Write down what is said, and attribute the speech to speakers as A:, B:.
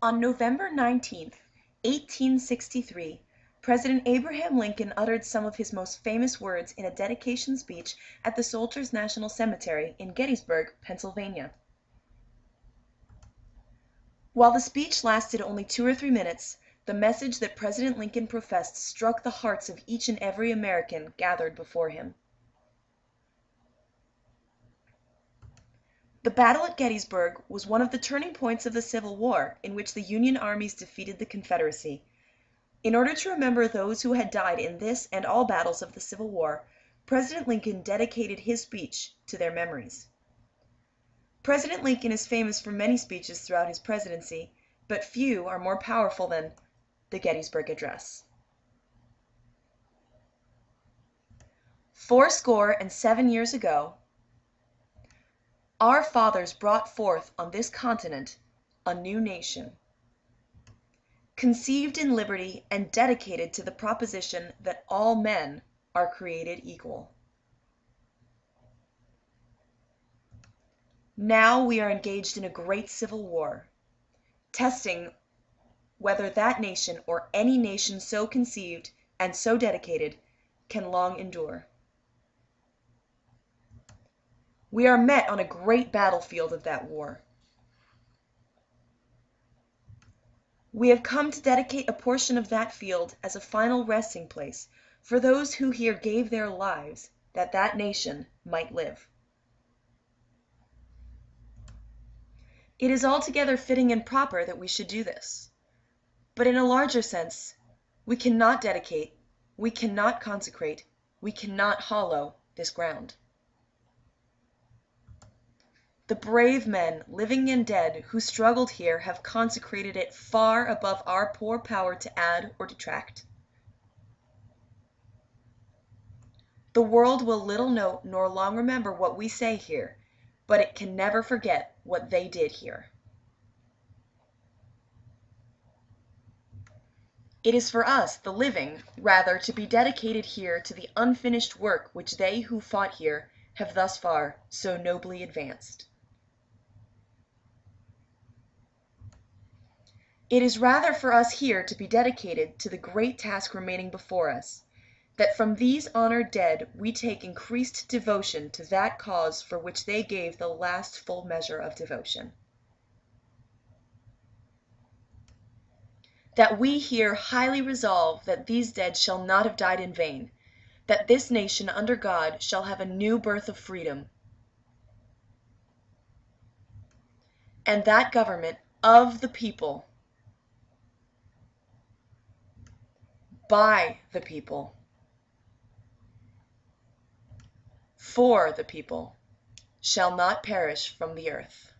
A: On November 19th, 1863, President Abraham Lincoln uttered some of his most famous words in a dedication speech at the Soldiers' National Cemetery in Gettysburg, Pennsylvania. While the speech lasted only 2 or 3 minutes, the message that President Lincoln professed struck the hearts of each and every American gathered before him. The battle at Gettysburg was one of the turning points of the Civil War, in which the Union armies defeated the Confederacy. In order to remember those who had died in this and all battles of the Civil War, President Lincoln dedicated his speech to their memories. President Lincoln is famous for many speeches throughout his presidency, but few are more powerful than the Gettysburg Address. 77 years ago, our fathers brought forth on this continent a new nation, conceived in liberty and dedicated to the proposition that all men are created equal. Now we are engaged in a great civil war, testing whether that nation or any nation so conceived and so dedicated can long endure. We are met on a great battlefield of that war. We have come to dedicate a portion of that field as a final resting place for those who here gave their lives that that nation might live. It is altogether fitting and proper that we should do this. But in a larger sense, we cannot dedicate, we cannot consecrate, we cannot hallow this ground. The brave men, living and dead, who struggled here have consecrated it far above our poor power to add or detract. The world will little note nor long remember what we say here, but it can never forget what they did here. It is for us, the living, rather, to be dedicated here to the unfinished work which they who fought here have thus far so nobly advanced. It is rather for us here to be dedicated to the great task remaining before us, that from these honored dead we take increased devotion to that cause for which they gave the last full measure of devotion. That we here highly resolve that these dead shall not have died in vain, that this nation under God shall have a new birth of freedom, and that government of the people, by the people, for the people, shall not perish from the earth.